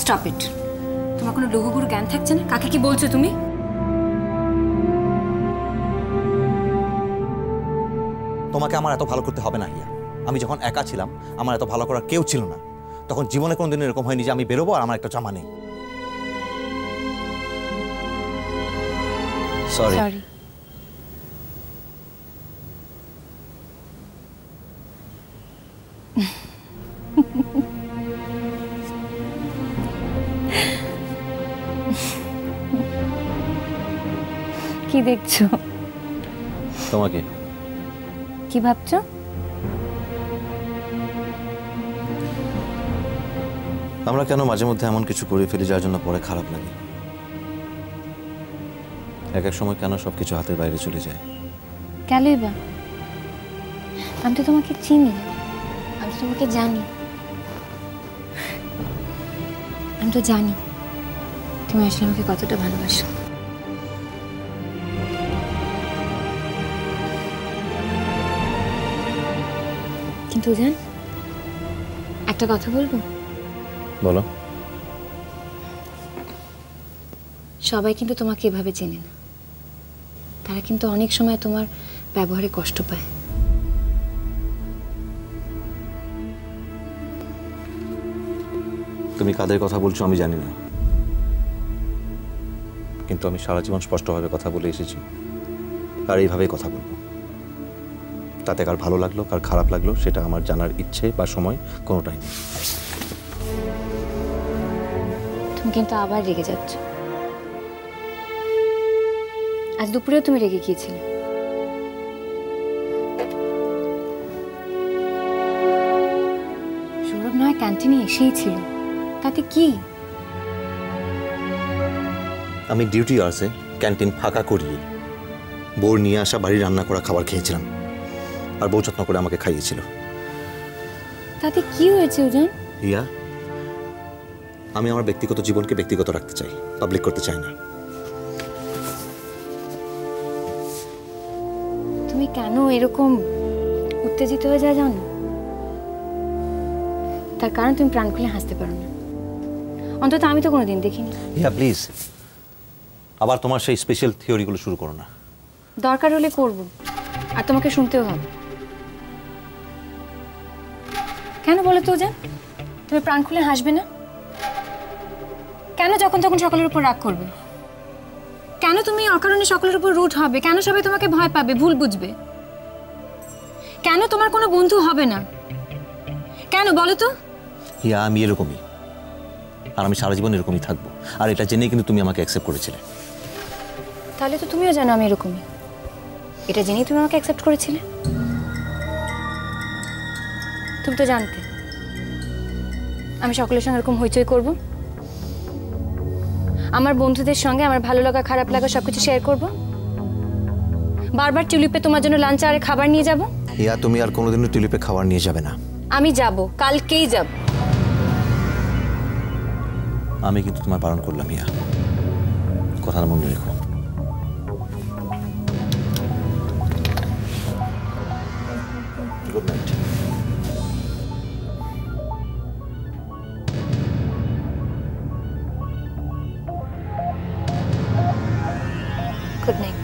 Stop it. তোমার কোনো লঘুগুরু জ্ঞান থাকছে না? কাকে কি বলছো তুমি? তোমাকে আমার এত ভালো করতে হবে না হিয়া। আমি যখন একা ছিলাম, আমার এত ভালো করার কেউ ছিল না। তখন জীবনে কোনোদিন এরকম হয়নি যে আমি বেরোবো আর আমার একটা জামা নেই। সরি। কি দেখছো? তোমাকে। কি ভাবছো? আমরা কেন মাঝে মধ্যে এমন কিছু করে ফেলি যার জন্য পরে খারাপ লাগে? এক এক সময় কেন সবকিছু হাতের বাইরে চলে যায়? কেনই বা? আমি তো তোমাকে চিনি, আমি তো তোমাকে জানি। আমি তো জানি তুমি আসলে আমাকে কতটা ভালোবাসো। কিন্তু জান, একটা কথা বলবো? বলো। সবাই কিন্তু তোমাকে এভাবে চেনে না। তারা কিন্তু অনেক সময় তোমার ব্যবহারে কষ্ট পায়। তুমি কাদের কথা বলছো আমি জানি না, কিন্তু আমি সারা জীবন স্পষ্টভাবে কথা বলে এসেছি, আর এইভাবেই কথা বলবো। তাতে কার ভালো লাগলো কার খারাপ লাগলো সেটা আমার জানার ইচ্ছে বা সময় কোনোটাই নেই। তুমি কিন্তু আবার রেগে যাচ্ছ। আজ দুপুরেও তুমি রেগে গিয়েছিলে। সৌরভ নয় ক্যান্টিনে এসেই ছিল, তাতে কি? আমি ডিউটি আওয়ার্সে ক্যান্টিন ফাঁকা করিয়ে বউর নিয়ে আসা বাড়ি রান্না করা খাবার খেয়েছিলাম, আর বউ যত্ন করে আমাকে খাইয়েছিল। তাতে কি হয়েছে উজান? হিয়া, আমি আমার ব্যক্তিগত জীবনকে ব্যক্তিগত রাখতে চাই, পাবলিক করতে চাই না। তুমি কেন এরকম উত্তেজিত হয়ে যায় জানো? তার কারণ তুমি প্রাণ খুলে হাসতে পারো না। অন্তত আমি তো কোনোদিন দেখিনি। হিয়া প্লিজ, আবার তোমার সেই স্পেশাল থিওরিগুলো শুরু করো না। দরকার হলে করব, আর তোমাকে শুনতেও হবে। কেন বলো তো উজান, তুমি প্রাণ খুলে হাসবে না? কেন যখন তখন সকলের উপর রাগ করবে? কেন তুমি অকারণে সকলের উপর রুট হবে? কেন সবাই তোমাকে ভয় পাবে, ভুল বুঝবে? কেন তোমার কোনো বন্ধু হবে না? কেন বলো তো? হিয়া, আমি এরকমই, আর আমি সারা জীবন এরকমই থাকবো, আর এটা জেনেই কিন্তু তুমি আমাকে অ্যাকসেপ্ট করেছিলে। তাহলে তো তুমিও জানো আমি এরকমই। এটা জেনেই তুমি আমাকে অ্যাকসেপ্ট করেছিলে। তুমি তো জানতে আমি সকলের সঙ্গে এরকম হইচই করব, আমার বন্ধুদের সঙ্গে আমার ভালো লাগা খারাপ লাগা সবকিছু শেয়ার করব, বারবার টিউলিপে তোমার জন্য লাঞ্চ আর খাবার নিয়ে যাব। হিয়া, তুমি আর কোনোদিনও টিউলিপে খাবার নিয়ে যাবে না। আমি যাব, কালকেই যাব। আমি কিন্তু তোমায় বারণ করলাম হিয়া, কথাটা মনে রেখো। Good night. Good night.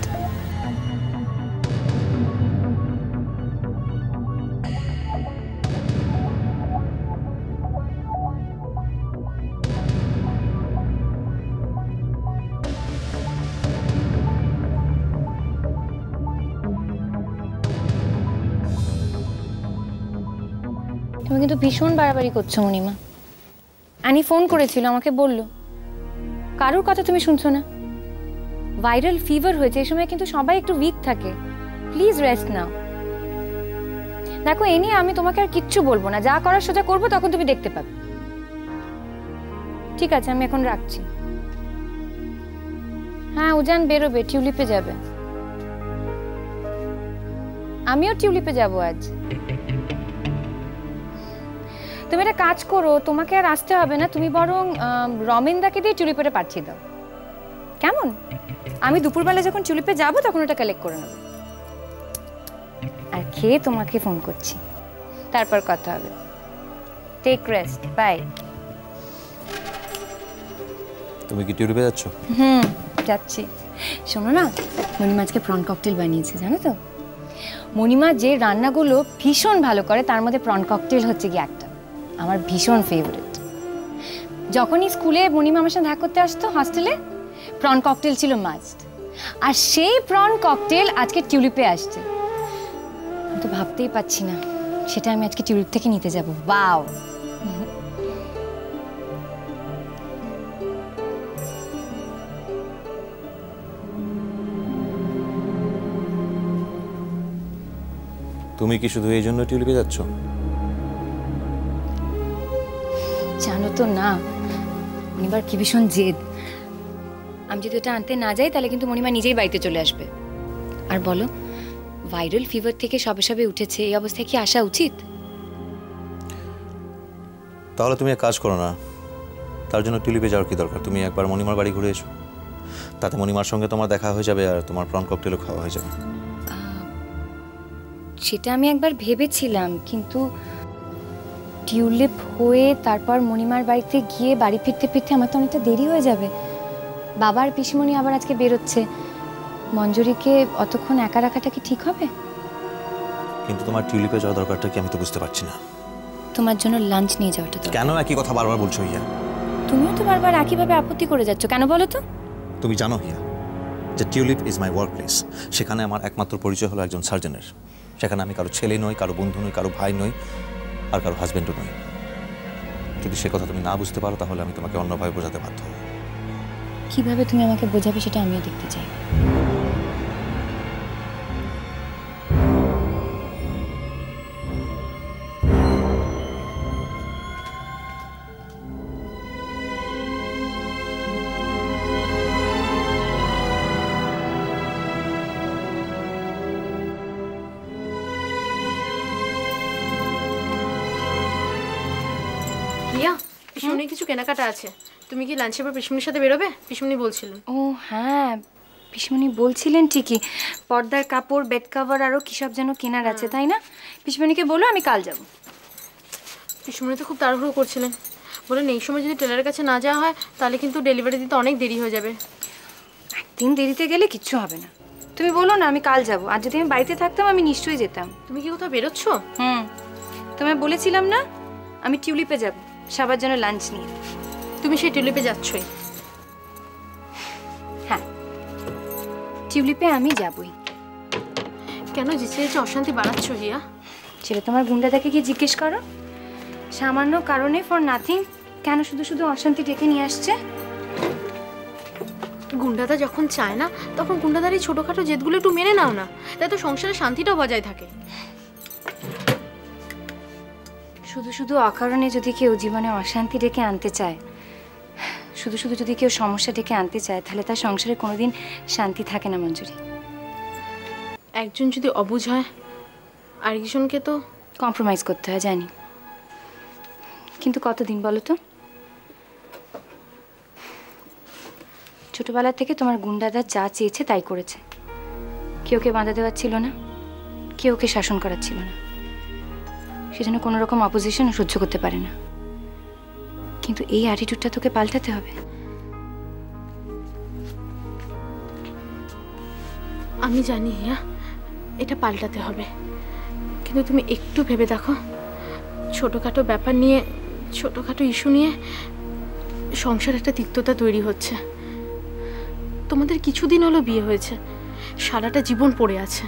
তুমি কিন্তু ভীষণ বাড়াবাড়ি করছো মণিমা। আনি ফোন করেছিল, আমাকে বলল কারোর কথা তুমি শুনছো না। ভাইরাল ফিভার হয়েছে, এই সময় কিন্তু সবাই একটু উইক থাকে। প্লিজ রেস্ট নাও। দেখো, এ নিয়ে আমি তোমাকে আর কিচ্ছু বলবো না, যা করার সোজা করবো, তখন তুমি দেখতে পাবে। ঠিক আছে, আমি এখন রাখছি। হ্যাঁ, উজান বেরোবে, টিউলিপে যাবে। আমিও টিউলিপে যাব আজ। তুমি একটা কাজ করো, তোমাকে আর আসতে হবে না, তুমি বরং রমেনদাকে দিয়ে টিউলিপে পাঠিয়ে দাও, কেমন? আমি দুপুরবেলা যখন টিউলিপে যাব তখন ওটা কালেক্ট করে নেব, আর খেয়ে তোমাকে ফোন করছি, তারপর কথা হবে। Take rest, bye. তুমি কি টিউলিপে যাচ্ছ? যাচ্ছি। শোনো না, মণিমা আজকে প্রন ককটেল বানিয়েছে, জানো তো? মণিমা যে রান্নাগুলো ভীষণ ভালো করে তার মধ্যে প্রন ককটেল হচ্ছে কি একটা, আমার ভীষণ ফেভারিট। যখনই স্কুলে মণিমা আমার সাথে দেখা করতে আসতো হস্টেলে, প্রন ককটেল ছিল মাস্ট। আর সেই প্রন ককটেল আজকে টিউলিপে আসছে। আমি তো ভাবতেই পাচ্ছি না সেটা আমি আজকে টিউলিপ থেকে নিতে যাব। ওয়াও! তুমি কি শুধু এই জন্য টিউলিপে যাচ্ছ? জানো তো না, মণিমার কি ভীষণ জেদ। আমি যদি এটা আনতে না যাই তাহলে কিন্তু মণিমা নিজেই বাড়িতে চলে আসবে। আর বলো, ভাইরাল ফিভার থেকে সবে সবে উঠেছে, এই অবস্থায় কি আসা উচিত? তাহলে তুমি এক কাজ করো না, তার জন্য টিউলিপে যাওয়ার কি দরকার? তুমি একবার মণিমার বাড়ি ঘুরে এসো, তাতে মণিমার সঙ্গে তোমার দেখা হয়ে যাবে আর তোমার প্রন ককটেলও খাওয়া হয়ে যাবে। সেটা আমি একবার ভেবেছিলাম, কিন্তু টিউলিপ হয়ে তারপর মণিমার বাড়িতে গিয়ে বাড়ি ফিরতে ফিরতে আমার তো অনেকটা দেরি হয়ে যাবে। বাবার পিসিমণি আবার আজকে বেরোচ্ছে, মঞ্জুরিকে অতক্ষণ একা রাখাটা কি ঠিক হবে? কিন্তু তোমার টিউলিপে যাওয়ার দরকারটা কি আমি তো বুঝতে পারছি না। তোমার জন্য লাঞ্চ নিয়ে যাওয়াটা তো। কেন একই কথা বারবার বলছো হিয়া? তুমিও তো বারবার একইভাবে আপত্তি করে যাচ্ছ, কেন বলো তো? তুমি জানো হিয়া যে tulip is my work place. সেখানে আমার একমাত্র পরিচয় হলো একজন সার্জনের। সেখানে আমি কারো ছেলে নই, কারো বন্ধু নই, কারো ভাই নই, আর কারো হাজবেন্ডও নই। যদি সে কথা তুমি না বুঝতে পারো তাহলে আমি তোমাকে অন্যভাবে বোঝাতে বাধ্য হব। কিভাবে তুমি আমাকে বোঝাবে সেটা আমিও দেখতে চাই। রিয়া, পিসমনির কিছু কেনাকাটা আছে। তুমি কি লাঞ্চের পর পিসমনির সাথে বেরোবে? পিসমনি বলছিলেন। ও হ্যাঁ, পিসমণি বলছিলেন ঠিকই, পর্দার কাপড়, বেড কভার আরও কী সব যেন কেনার আছে, তাই না? পিসমণিকে বলো আমি কাল যাব। পিসমনি তো খুব তাড়াহুড়ো করছিলেন, বলেন এই সময় যদি টেলারের কাছে না যাওয়া হয় তাহলে কিন্তু ডেলিভারি দিতে অনেক দেরি হয়ে যাবে। একদিন দেরিতে গেলে কিচ্ছু হবে না, তুমি বলো না আমি কাল যাব। আর যদি আমি বাড়িতে থাকতাম আমি নিশ্চয়ই যেতাম। তুমি কি কোথাও বেরোচ্ছ? তোমায় বলেছিলাম না আমি টিউলিপে যাব সবার জন্য লাঞ্চ নিয়ে। তুমি সেই টিউলিপে যাচ্ছই? হ্যাঁ, টিউলিপে আমি যাবই। কেন যেচে যেচে অশান্তি বাড়াচ্ছ রিয়া? সেটা তোমার গুন্ডাদাকে গিয়ে জিজ্ঞেস করো। সামান্য কারণে ফর নাথিং কেন শুধু শুধু অশান্তি ডেকে নিয়ে আসছে। গুন্ডাদা যখন চায় না তখন গুন্ডাদার এই ছোটোখাটো জেদগুলো একটু মেনে নাও না, তাই তো সংসারে শান্তিটাও বজায় থাকে। শুধু শুধু অকারণে যদি কেউ জীবনে অশান্তি ডেকে আনতে চায়, শুধু শুধু যদি কেউ সমস্যা ডেকে আনতে চায়, তাহলে তার সংসারে কোনোদিন শান্তি থাকে না মঞ্জুরি। একজন যদি অবুঝ হয় আরেকজনকে তো কম্প্রোমাইজ করতে হয়, জানি, কিন্তু কতদিন বলো তো? ছোটবেলা থেকে তোমার গুন্ডাদা যা চেয়েছে তাই করেছে। কেউ কে বাঁধা দেওয়ার ছিল না, কেউ কে শাসন করার ছিল না, সেজন্য কোনো রকম অপোজিশন সহ্য করতে পারে না। কিন্তু এই অ্যাটিটিউডটা তোকে পাল্টাতে হবে। আমি জানি হিয়া এটা পাল্টাতে হবে, কিন্তু তুমি একটু ভেবে দেখো, ছোটোখাটো ব্যাপার নিয়ে, ছোটোখাটো ইস্যু নিয়ে সংসার একটা তিক্ততা তৈরি হচ্ছে। তোমাদের কিছুদিন হলো বিয়ে হয়েছে, সারাটা জীবন পড়ে আছে।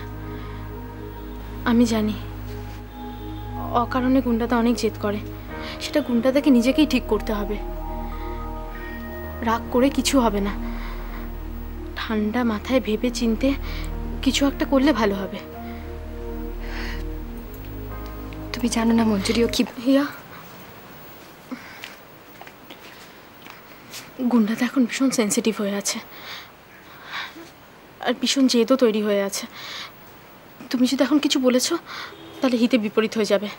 আমি জানি অকারণে গুন্ডাদা অনেক জেদ করে, সেটা গুন্ডাদাকে নিজেকেই ঠিক করতে হবে। রাগ করে কিছু হবে না, ঠান্ডা মাথায় ভেবে চিনতে কিছু একটা করলে ভালো হবে। তুমি জানো না মঞ্জুরিও কি। হিয়া, গুন্ডাদা এখন ভীষণ সেন্সিটিভ হয়ে আছে আর ভীষণ জেদও তৈরি হয়ে আছে। তুমি যদি এখন কিছু বলেছো তাহলে হিতে বিপরীত হয়ে যাবে।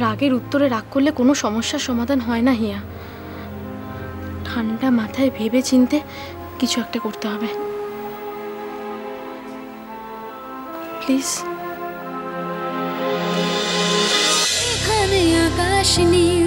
রাগের উত্তরে রাগ করলে কোনো সমস্যার সমাধান হয় না হিয়া। ঠান্ডা মাথায় ভেবে চিনতে কিছু একটা করতে হবে, প্লিজ। এখানে আকাশ নীল,